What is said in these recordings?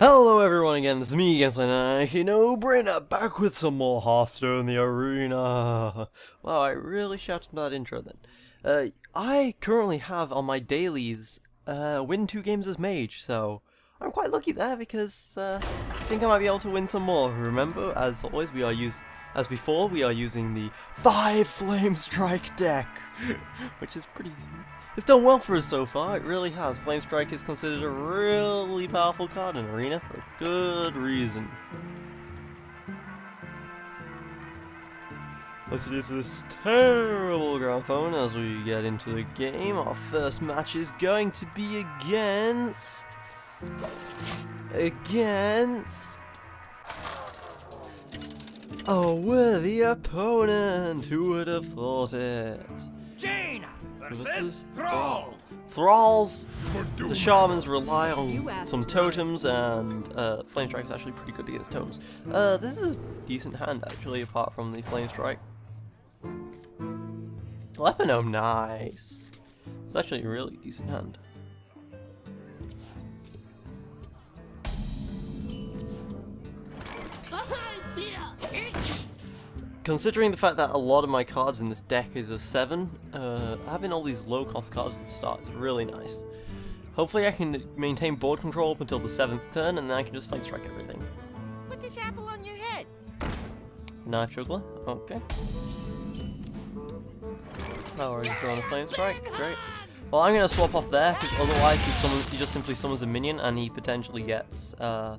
Hello everyone again, this is me again, NooBrainer, back with some more Hearthstone the Arena. Wow, I really shouted that intro then. I currently have on my dailies, win 2 games as mage, so I'm quite lucky there because I think I might be able to win some more. Remember, as always, we are using the 5 Flame Strike deck, which is pretty... It's done well for us so far, it really has. Flame Strike is considered a really powerful card in Arena for a good reason. Listen to this terrible gramophone as we get into the game. Our first match is going to be against a worthy opponent. Who would have thought it? Versus Thrall. Thralls, the shamans rely on some totems, and Flame Strike is actually pretty good against totems. This is a decent hand actually, apart from the Flame Strike. Lepinome, nice. It's actually a really decent hand. Considering the fact that a lot of my cards in this deck is a 7, having all these low cost cards at the start is really nice. Hopefully I can maintain board control up until the 7th turn, and then I can just Flame Strike everything. Put this apple on your head. Knife Juggler, okay. Oh, already throwing a Flame Strike, great. Well, I'm gonna swap off there, because otherwise he just simply summons a minion and he potentially gets, because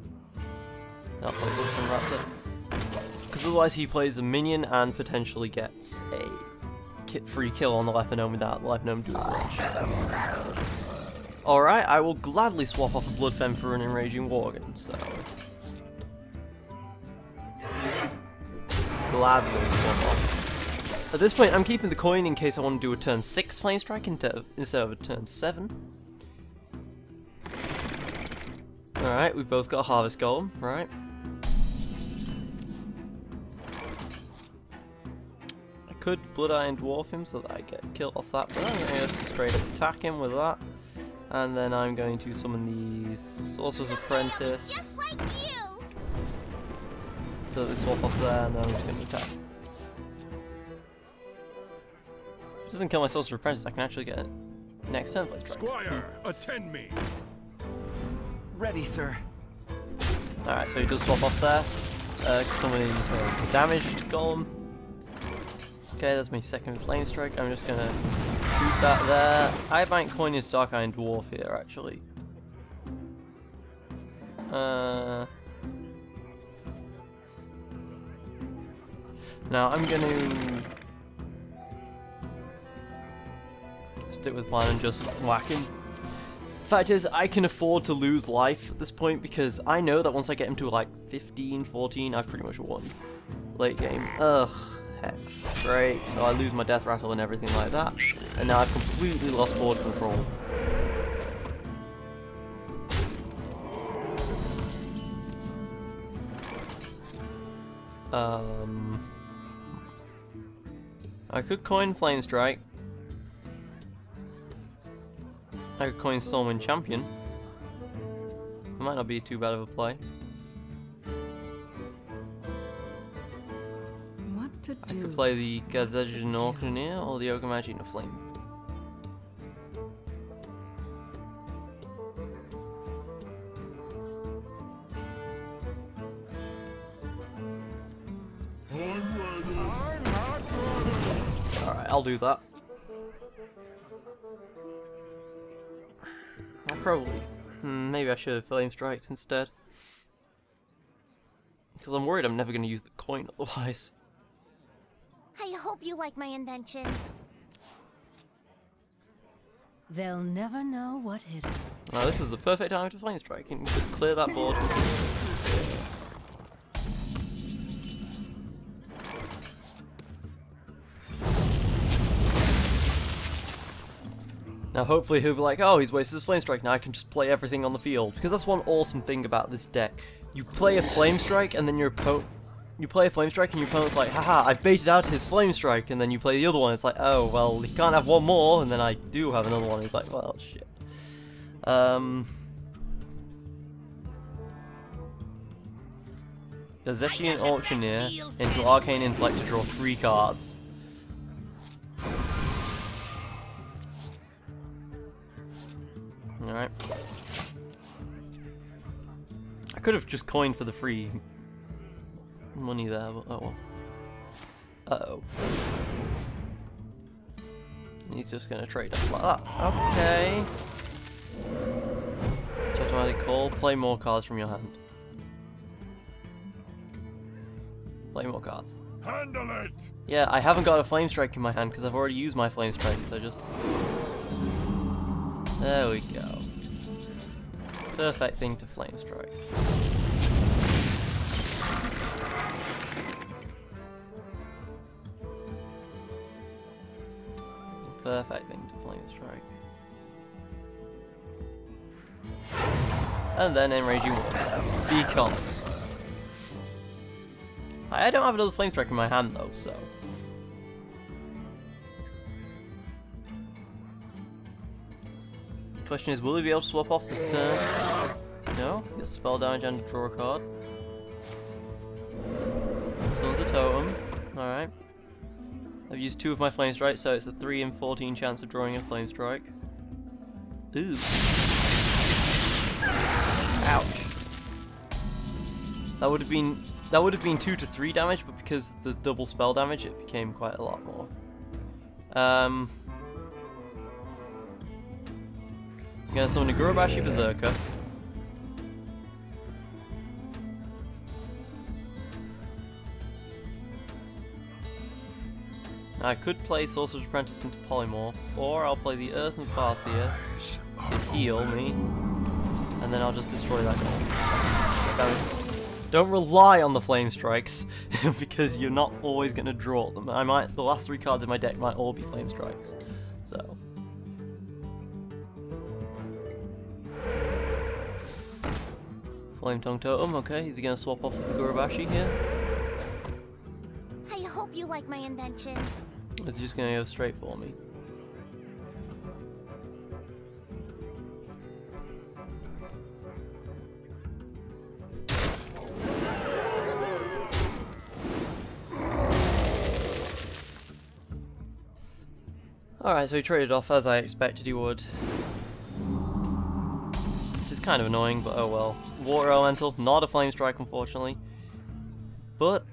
otherwise he plays a minion and potentially gets a free kill on the Lepinome without the Lepinome doing much. So. Alright, I will gladly swap off a Bloodfen for an Enraging Worgen, so... Gladly swap off. At this point, I'm keeping the coin in case I want to do a turn 6 Flame Strike instead of a turn 7. Alright, we've both got a Harvest Golem, right? Could Blood Iron Dwarf him so that I get killed off that, but I'm going to just straight up attack him with that. And then I'm going to summon the Sorcerer's Apprentice. Just like you. So they swap off there, and then I'm just going to attack. If it doesn't kill my Sorcerer's Apprentice, I can actually get it next turn. Squire, attend me. Ready, sir. Alright, so he does swap off there. Summoning the damaged Golem. Okay, that's my second Flame Strike. I'm just gonna shoot that there. I might coin his Dark Iron Dwarf here, actually. Now I'm gonna stick with plan and just whack him. Fact is, I can afford to lose life at this point because I know that once I get him to like 15, 14, I've pretty much won. Late game. Ugh. Hex. Great, so I lose my Death Rattle and everything like that, and now I've completely lost board control. I could coin Flame Strike. I could coin Stormwind Champion. It might not be too bad of a play. I could play the Gazejin Orcaneer or the Ogamagina Flame. Alright, I'll do that. I'll probably... maybe I should have Flame Strikes instead. Because I'm worried I'm never going to use the coin otherwise. I hope you like my invention. They'll never know what hit them. Now this is the perfect time to Flame Strike. You can just clear that board. Now hopefully he'll be like, oh, he's wasted his Flame Strike, now I can just play everything on the field. Because that's one awesome thing about this deck. You play a Flame Strike and then your opponent... You play a Flame Strike and your opponent's like, haha, I baited out his Flame Strike, and then you play the other one, it's like, oh, well, he can't have one more, and then I do have another one, it's like, well, shit. Gazetti and Auctioneer into Arcane Intellect to draw 3 cards. Alright. I could have just coined for the free money there, but oh well. Uh-oh. He's just gonna trade up like that. Okay. Automatic call. Play more cards from your hand. Play more cards. Handle it! Yeah, I haven't got a Flame Strike in my hand because I've already used my Flame Strike, so just... There we go. Perfect thing to Flame Strike. Perfect thing to Flame Strike. And then Enraging Water. Because I don't have another Flame Strike in my hand though, so. The question is, will we be able to swap off this turn? No, gets spell damage and draw a card. Summons a totem. Alright. I've used 2 of my Flame Strikes, so it's a 3 in 14 chance of drawing a Flame Strike. Ooh. Ouch. That would have been 2 to 3 damage, but because the double spell damage, it became quite a lot more. I'm gonna summon a Gurubashi Berserker. I could play Sorcerer's Apprentice into Polymorph, or I'll play the Earthen Farseer to heal me, and then I'll just destroy that goal. Don't rely on the Flame Strikes, because you're not always going to draw them. The last 3 cards in my deck might all be Flame Strikes, so. Flame Tongue Totem, okay, is he going to swap off with the Gurubashi here? I hope you like my invention. It's just gonna go straight for me. Alright, so he traded off as I expected he would. Which is kind of annoying, but oh well. Water Elemental, not a Flame Strike unfortunately. But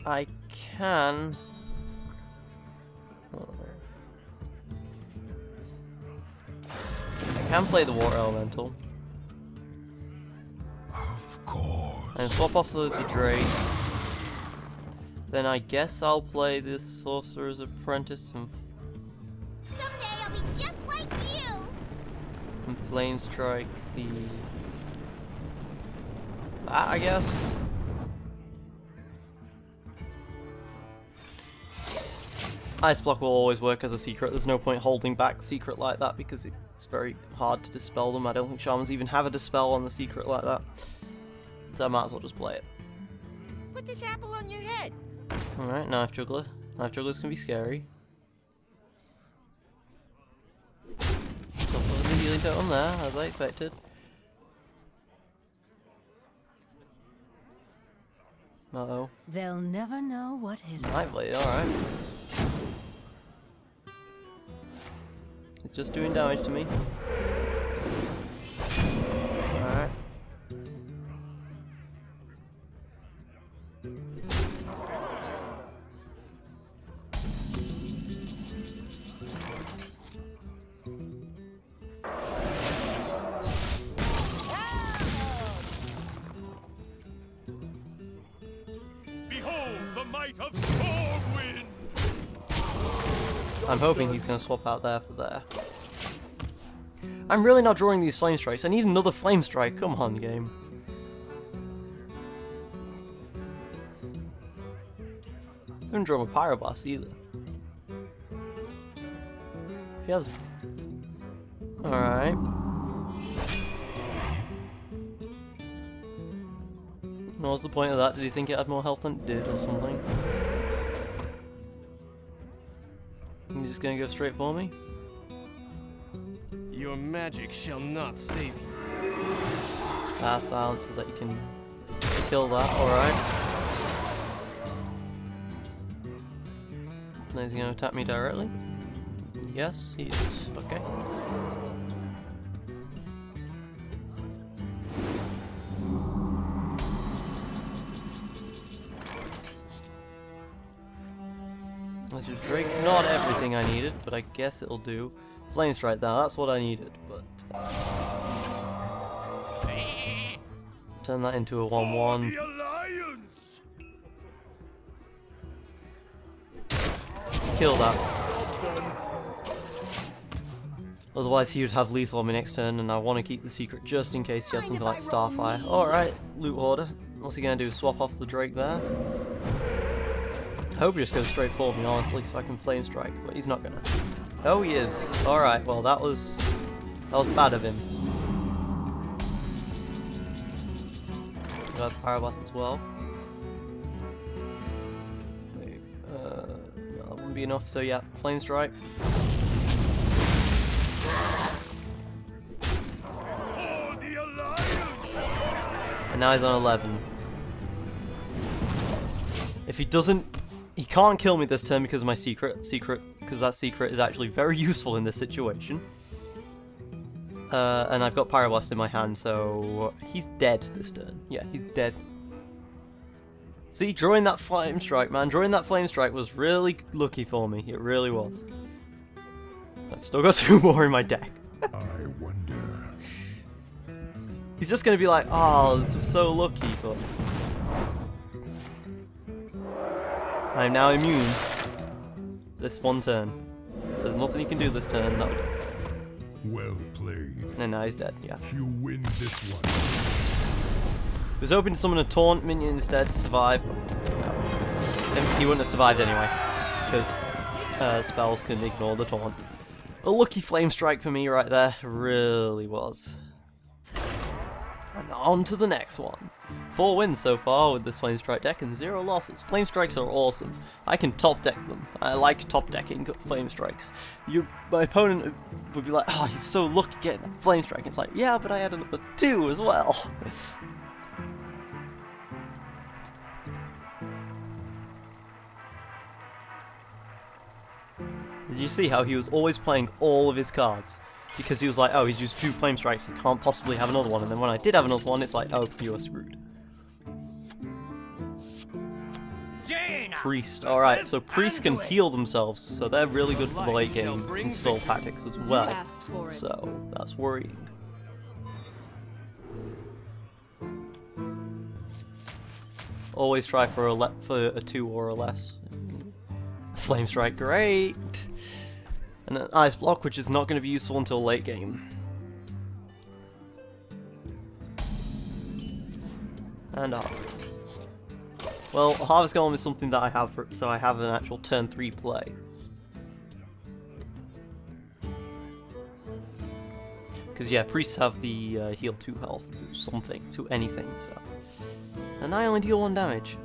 I can... I can play the Water Elemental. Of course. And swap off the Drake. Then I guess I'll play this Sorcerer's Apprentice and Someday I'll be just like you. Flame Strike the... I guess. Ice Block will always work as a secret. There's no point holding back secret like that because it's very hard to dispel them. I don't think Shamans even have a dispel on the secret like that. So I might as well just play it. Put this apple on your head. Alright, Knife Juggler. Knife Jugglers can be scary. Still put the healing totem there, as I expected. Uh-oh. They'll never know what hit them. Night Blade, alright. It's just doing damage to me. Alright. Behold the might of Stormwind! I'm hoping he's going to swap out there for there. I'm really not drawing these Flame Strikes. I need another Flame Strike. Come on, game. I haven't drawn a Pyroblast either. He has. Alright. What was the point of that? Did he think it had more health than it did or something? He's just gonna go straight for me? Your magic shall not save you. Ah, silence so that you can kill that, alright. Now is he going to attack me directly? Yes, he is. Okay. Which is Drake, not everything I needed, but I guess it'll do. Flame Strike now, that's what I needed, but... turn that into a 1-1. The Alliance! Kill that. Otherwise he would have lethal on me next turn, and I want to keep the secret just in case he has something like Starfire. Alright, Loot Hoarder. What's he going to do? Swap off the Drake there? I hope he just goes straight for me, honestly, so I can Flame Strike, but he's not gonna. Oh, he is. Alright, well that was bad of him. Got Fire Blast as well. Wait, no, that wouldn't be enough, so yeah, Flame Strike. And now he's on 11. If he doesn't... he can't kill me this turn because of my secret, because that secret is actually very useful in this situation. And I've got Pyroblast in my hand, so he's dead this turn. Yeah, he's dead. See, drawing that Flame Strike, man, drawing that Flame Strike was really lucky for me. It really was. I've still got 2 more in my deck. I wonder. He's just gonna be like, oh, this is so lucky, but... I'm now immune. This one turn. So there's nothing he can do this turn, that would do. Well played. And now he's dead, yeah. You win this one. He was hoping to summon a taunt minion instead to survive, but no. He wouldn't have survived anyway, because spells can ignore the taunt. A lucky Flame Strike for me right there, really was. And on to the next one. 4 wins so far with this Flame Strike deck and 0 losses. Flame Strikes are awesome. I can top deck them. I like top decking Flame Strikes. My opponent would be like, oh, he's so lucky getting that Flame Strike. It's like, yeah, but I had another 2 as well. Did you see how he was always playing all of his cards? Because he was like, oh, he's used 2 Flame Strikes, he can't possibly have another one. And then when I did have another one, it's like, oh, you are screwed. Priest. Alright, so priests can heal themselves, so they're really good for the late game install tactics as well. So, that's worrying. Always try for a 2 or a less. Flame Strike, great! And an Ice Block, which is not going to be useful until late game. And Harvest. Well, Harvest Golem is something that I have, so I have an actual turn 3 play. Because yeah, priests have the heal 2 health to something, to anything, so. And I only deal 1 damage.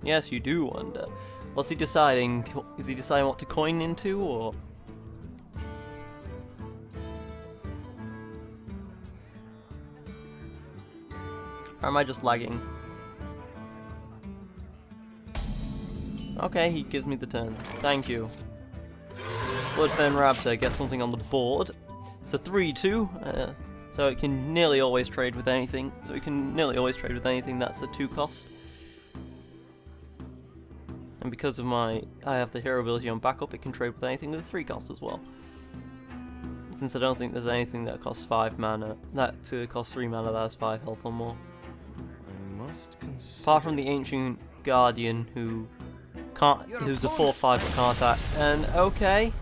Yes, you do wonder. What's he deciding? Is he deciding what to coin into, or...? Or am I just lagging? Okay, he gives me the turn. Thank you. Bloodfen Raptor gets something on the board. So 3-2. So it can nearly always trade with anything. So it can nearly always trade with anything that's a 2 cost. And because of I have the hero ability on backup, it can trade with anything with a 3 cost as well. Since I don't think there's anything that costs 5 mana, that costs 3 mana that has 5 health or more. Apart from the Ancient Guardian, who's a 4/5 but can't attack. And okay.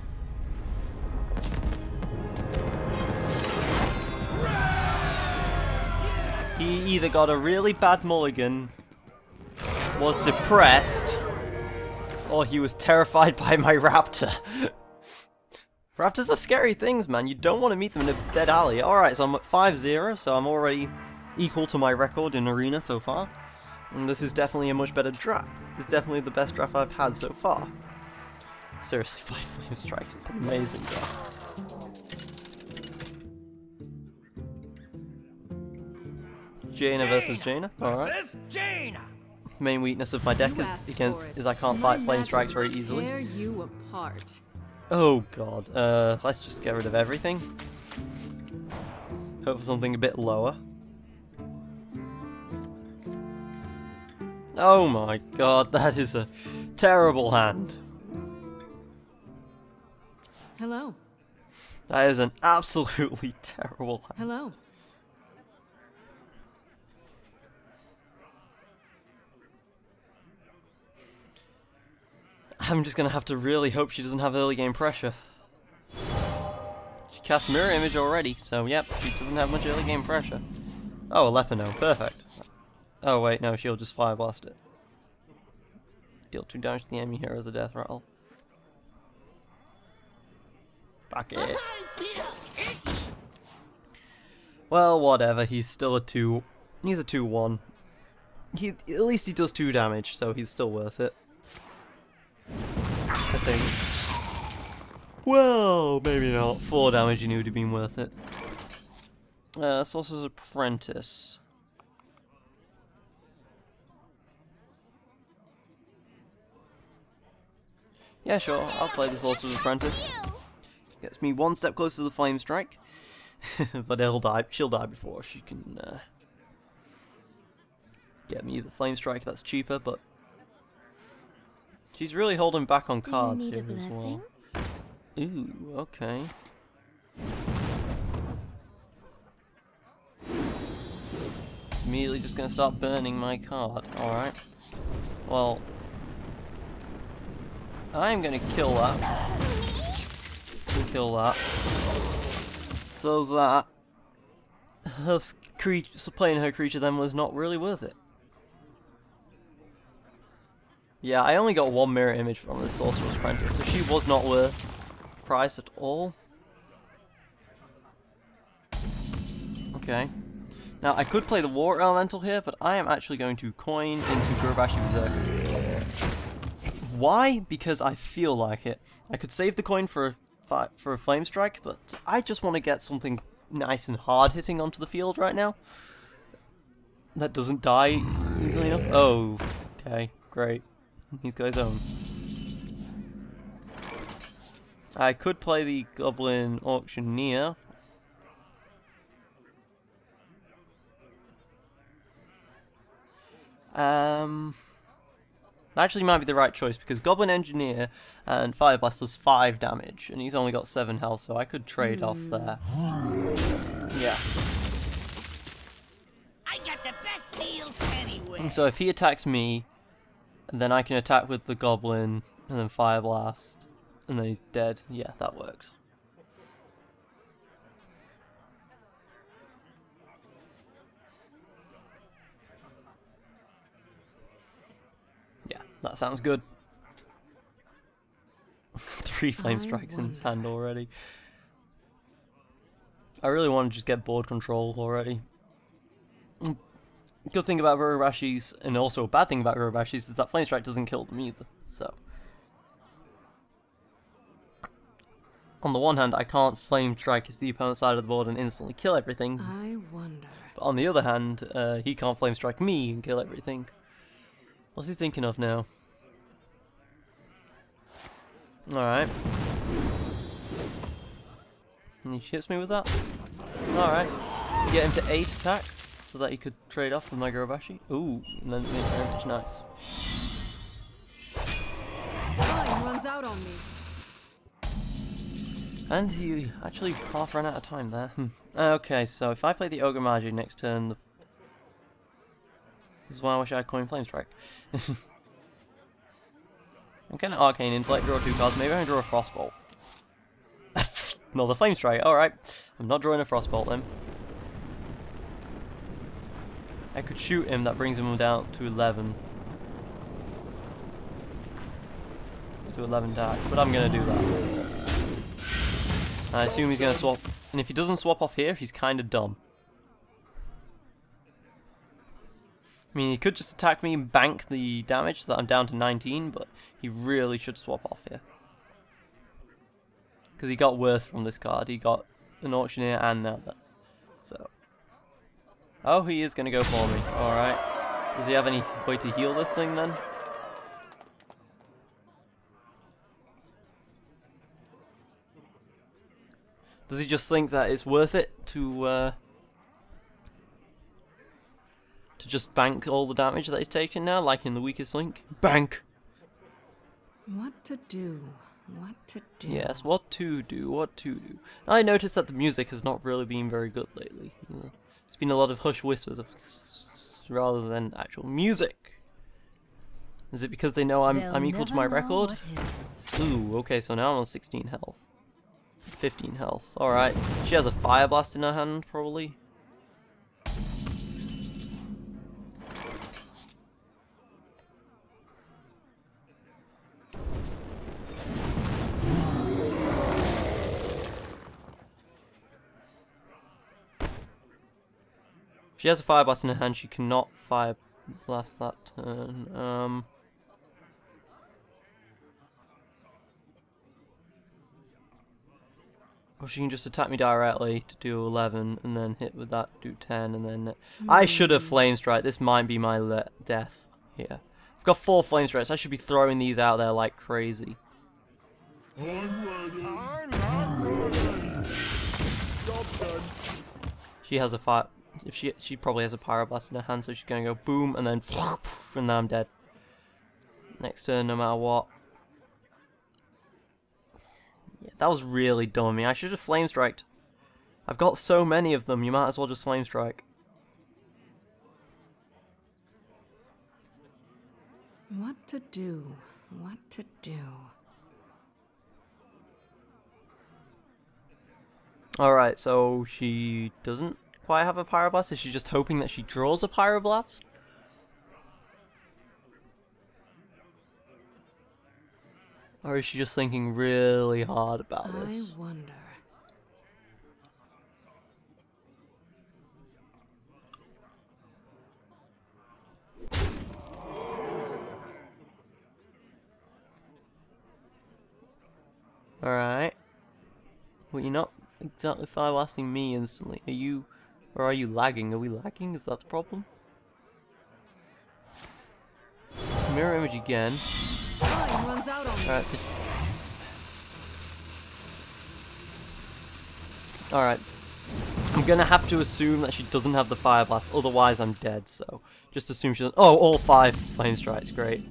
He either got a really bad mulligan, was depressed, or he was terrified by my raptor. Raptors are scary things, man. You don't want to meet them in a dead alley. Alright, so I'm at 5-0, so I'm already equal to my record in Arena so far. And this is definitely a much better draft. It's definitely the best draft I've had so far. Seriously, 5 flame strikes, it's amazing, yeah. Jaina versus Jaina, alright. Main weakness of my deck is I can't fight flame strikes very easily. Tear you apart. Oh god, let's just get rid of everything. Hope for something a bit lower. Oh my god, that is a terrible hand. Hello. That is an absolutely terrible hand. Hello. I'm just gonna have to really hope she doesn't have early game pressure. She cast Mirror Image already, so yep, she doesn't have much early game pressure. Oh, a Lepino, perfect. Oh wait, no, she'll just Fire Blast it. Deal 2 damage to the enemy hero as a death rattle. Fuck it. Well, whatever, he's still a 2. He's a 2-1. At least he does 2 damage, so he's still worth it. I think. Well, maybe not. 4 damage you knew would have been worth it. Sorcerer's Apprentice. Yeah, sure, I'll play the Sorcerer's Apprentice. Gets me 1 step closer to the Flame Strike. But she'll die before she can get me the Flame Strike. That's cheaper, but she's really holding back on cards here as well. Ooh, okay. Immediately just gonna start burning my card. Alright. Well, I'm gonna kill that. Kill that. So that her playing her creature then was not really worth it. Yeah, I only got 1 mirror image from the Sorcerer's Apprentice, so she was not worth price at all. Okay. Now, I could play the War Elemental here, but I am actually going to coin into Gurubashi Berserker. Why? Because I feel like it. I could save the coin for a Flame Strike, but I just want to get something nice and hard hitting onto the field right now. That doesn't die easily enough. Oh, okay, great. He's got his own. I could play the Goblin Auctioneer. Actually might be the right choice because Goblin Engineer and Fire Blast does 5 damage and he's only got 7 health, so I could trade off there. Yeah. I got the best deals anywhere. So if he attacks me, then I can attack with the Goblin and then Fire Blast and then he's dead. Yeah, that works. That sounds good. 3 Flame Strikes in his hand already. I really want to just get board control already. Good thing about Gurubashis, and also a bad thing about Gurubashis, is that Flame Strike doesn't kill them either. So, on the one hand, I can't Flame Strike the opponent's side of the board and instantly kill everything. I wonder. But on the other hand, he can't Flame Strike me and kill everything. What's he thinking of now? Alright. And he hits me with that? Alright. Get him to 8 attack, so that he could trade off with my Gurubashi. Ooh, and then make advantage nice. Time runs out on me. And he actually half ran out of time there. Okay, so if I play the Ogre Magi next turn, this is why I wish I had Coin Flame Strike. I'm getting Arcane Intellect, draw 2 cards, maybe I can draw a Frostbolt. No, the Flame Strike, alright. I'm not drawing a Frostbolt then. I could shoot him, that brings him down to 11. To 11 attack, but I'm gonna do that. I assume he's gonna swap, and if he doesn't swap off here, he's kinda dumb. I mean, he could just attack me and bank the damage so that I'm down to 19, but he really should swap off here. Because he got worth from this card. He got an auctioneer and now that's so. Oh, he is gonna go for me. Alright. Does he have any way to heal this thing then? Does he just think that it's worth it to just bank all the damage that he's taken now, like in the weakest link? Bank! What to do? What to do? Yes, what to do, what to do. I noticed that the music has not really been very good lately. It's been a lot of hush whispers rather than actual music. Is it because they know I'm equal to my record? Ooh, okay, so now I'm on 16 health. 15 health. Alright. She has a fire blast in her hand, probably. If she has a fire blast in her hand, she cannot fire blast that turn. Or she can just attack me directly to do 11, and then hit with that, do 10, and then... I should have Flame Strike. This might be my death here. I've got 4 Flame Strikes. I should be throwing these out there like crazy. She has a fire... If she probably has a Pyroblast in her hand, so she's gonna go boom, and then... and now I'm dead. Next turn, no matter what. Yeah, that was really dumb of me. I should have Flame Striked. I've got so many of them, you might as well just Flame Strike. What to do? What to do? Alright, so she doesn't quite have a Pyroblast? Is she just hoping that she draws a Pyroblast? Or is she just thinking really hard about this? I wonder. Alright. Well, you're not exactly fire blasting me instantly. Are you... Or are you lagging? Are we lagging? Is that the problem? Mirror image again. Time runs out on me. Alright. I'm gonna have to assume that she doesn't have the fire blast, otherwise I'm dead, so just assume she doesn't. Oh, all 5 flame strikes, great.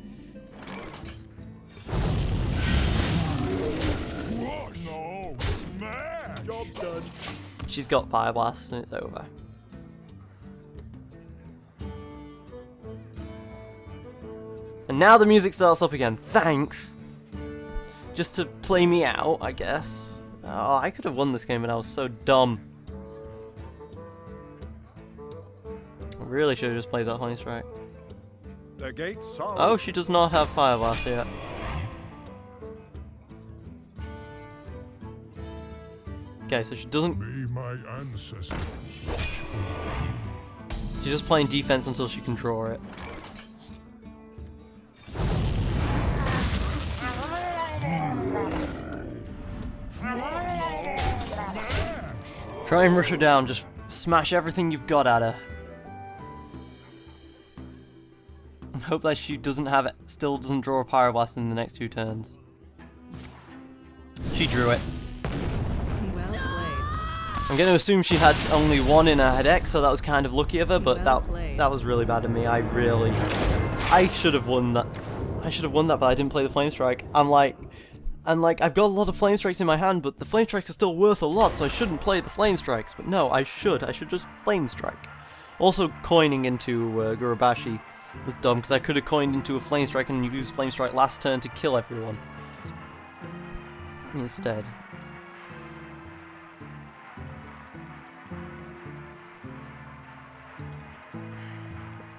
No, smash! Job done. She's got fire blast and it's over. And now the music starts up again. Thanks! Just to play me out, I guess. Oh, I could have won this game, but I was so dumb. I really should have just played that Honey Strike. The gate's solid. Oh, she does not have Fire Blast yet. Okay, so she doesn't... May my ancestors watch over me. She's just playing defense until she can draw it. Try and rush her down, just smash everything you've got at her. And hope that she doesn't have it, still doesn't draw a Pyroblast in the next 2 turns. She drew it. Well played. I'm going to assume she had only 1 in her deck, so that was kind of lucky of her, but Well played. that was really bad of me. I should have won that. I should have won that, but I didn't play the Flame Strike. And I've got a lot of Flame Strikes in my hand, but the Flame Strikes are still worth a lot, so I shouldn't play the Flame Strikes. But no, I should just Flame Strike. Also, coining into Gurabashi was dumb, because I could have coined into a Flame Strike and used Flame Strike last turn to kill everyone. Instead.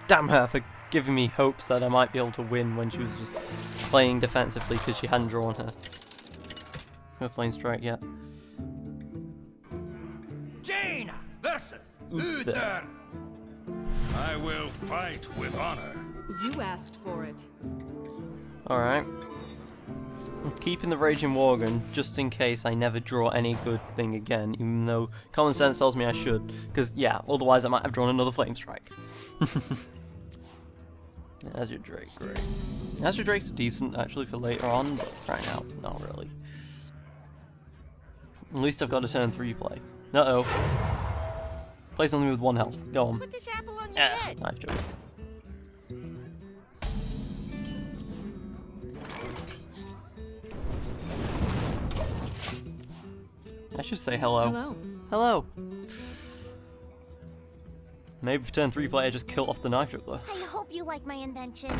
Damn her for giving me hopes that I might be able to win when she was just playing defensively because she hadn't drawn her Flame Strike yet. Jaina versus Uther. Uther. I will fight with honor. You asked for it. Alright. I'm keeping the Raging Worgen just in case I never draw any good thing again, even though common sense tells me I should. Because, yeah, otherwise I might have drawn another Flame Strike. Azure Drake, great. Azure Drake's decent actually for later on, but right now, not really. At least I've got a turn 3 play. Uh-oh. Play something with 1 health. Go on. Put this apple on your head. Knife joke. I should say hello. Hello. Hello. Maybe for turn 3 play I just kill off the knife juggler. I hope you like my invention.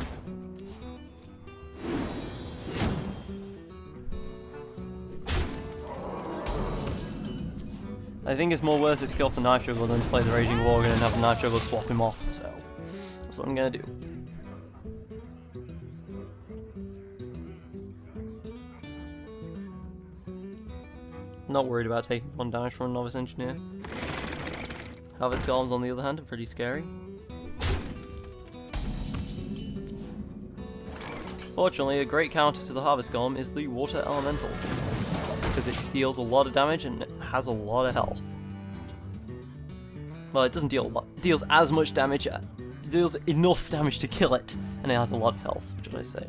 I think it's more worth it to kill off the knife juggler than to play the Raging Worgen and have the knife juggler swap him off, so that's what I'm gonna do. Not worried about taking 1 damage from a Novice Engineer. Harvest Golems on the other hand are pretty scary. Fortunately, a great counter to the Harvest Golem is the Water Elemental, because it deals a lot of damage and it has a lot of health. Well, it doesn't deal a lot. It deals as much damage, it deals enough damage to kill it, and it has a lot of health, should I say.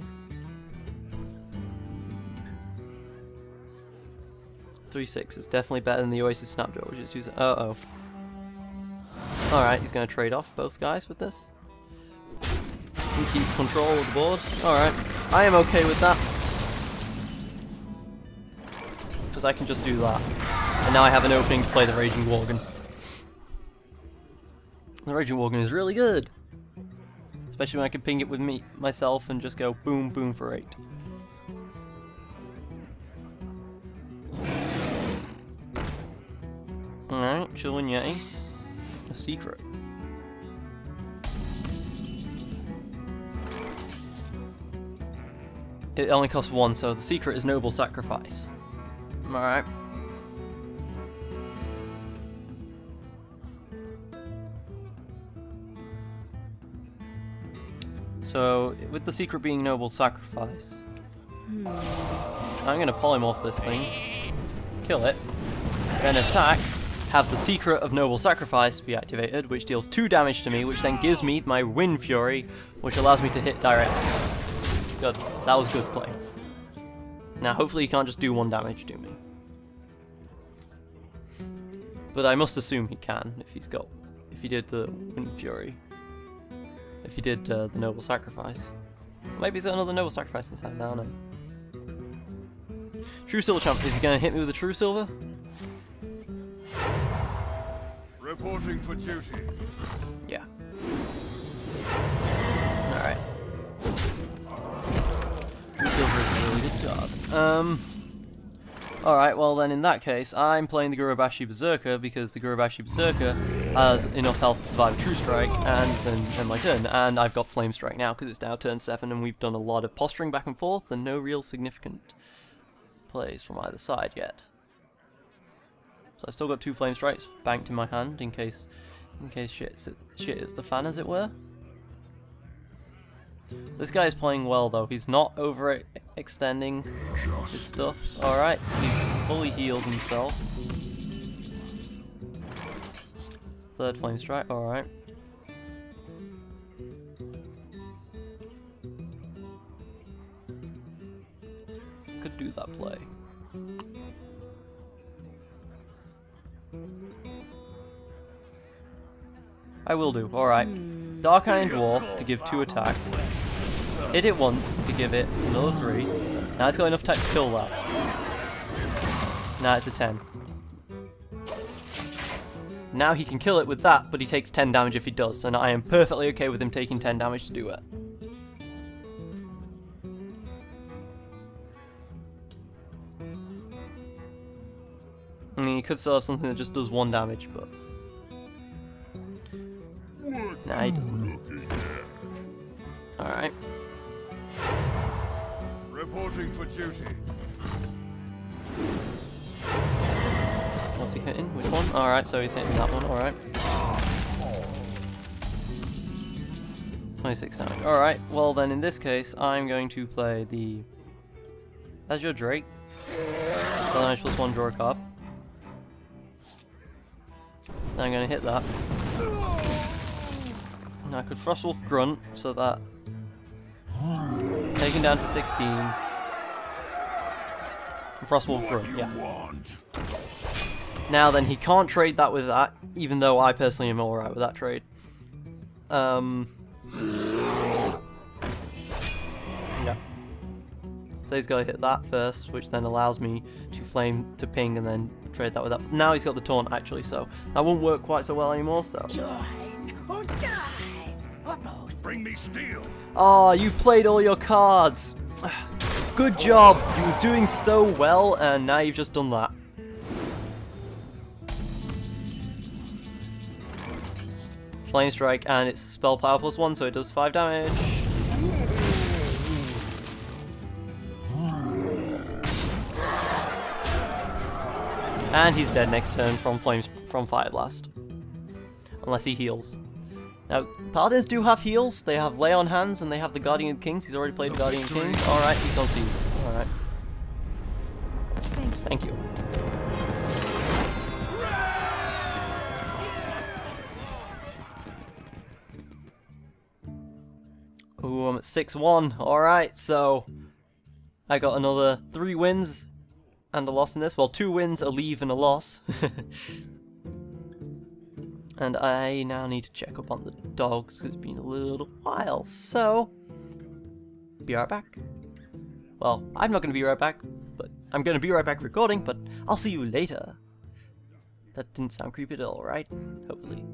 3/6 is definitely better than the Oasis Snapjaw, which is using. Uh-oh. Alright, he's going to trade off both guys with this. And keep control of the board. Alright, I am okay with that. Because I can just do that. And now I have an opening to play the Raging Worgen. The Raging Worgen is really good. Especially when I can ping it with myself and just go boom, boom for 8. Alright, Chillin' Yeti. A secret. It only costs 1, so the secret is Noble Sacrifice. Alright. So, with the secret being Noble Sacrifice, I'm gonna polymorph this thing, kill it, then attack, have the secret of Noble Sacrifice be activated, which deals 2 damage to me, which then gives me my Wind Fury, which allows me to hit directly. Good. That was good play. Now, hopefully he can't just do 1 damage to me. But I must assume he can, if he did the Wind Fury. If he did the Noble Sacrifice. Maybe he's got another Noble Sacrifice in his hand, I don't know. True Silver Champ, is he going to hit me with a True Silver? Reporting for duty. Yeah. Alright. True Silver is a really good card. Alright, well then in that case, I'm playing the Gurubashi Berserker because the Gurubashi Berserker has enough health to survive a True Strike and then end my turn. And I've got Flame Strike now because it's now turn 7 and we've done a lot of posturing back and forth and no real significant plays from either side yet. So I've still got 2 Flame Strikes banked in my hand in case shit is the fan, as it were. This guy is playing well though. He's not overextending his stuff. Alright, he fully heals himself. 3rd Flame Strike, alright. Could do that play. I will do, alright. Dark Iron Dwarf to give 2 attack. Hit it once to give it another 3. Now it's got enough attack to kill that. Now it's a 10. Now he can kill it with that, but he takes 10 damage if he does, and I am perfectly okay with him taking 10 damage to do it. I mean, he could still have something that just does 1 damage, but... Nah, he doesn't. Alright. Reporting for duty. What's he hitting? Which one? Alright, so he's hitting that one, alright. 26 damage. Alright, well then in this case, I'm going to play the That's your Drake. So then I just +1 draw a card. Then I'm gonna hit that. And I could Frostwolf Grunt so that taken down to 16. Frostwolf Grunt, yeah. Now then, he can't trade that with that, even though I personally am alright with that trade. Yeah. So he's got to hit that first, which then allows me to ping and then trade that with that. Now he's got the taunt actually, so that won't work quite so well anymore, so. Join or die, or both. Bring me steel. Oh, you've played all your cards! Good job! He was doing so well, and now you've just done that. Flame Strike, and it's spell power +1, so it does 5 damage. And he's dead next turn from Fire Blast. Unless he heals. Now, Paladins do have heals. They have Lay on Hands, and they have the Guardian of Kings. He's already played the Guardian of Kings. Alright, he concedes. Alright. Thank you. Ooh, I'm at 6-1. Alright, so I got another 3 wins and a loss in this. Well, 2 wins, a leave, and a loss. And I now need to check up on the dogs, because it's been a little while. So, be right back. Well, I'm not going to be right back, but I'm going to be right back recording, but I'll see you later. That didn't sound creepy at all, right? Hopefully.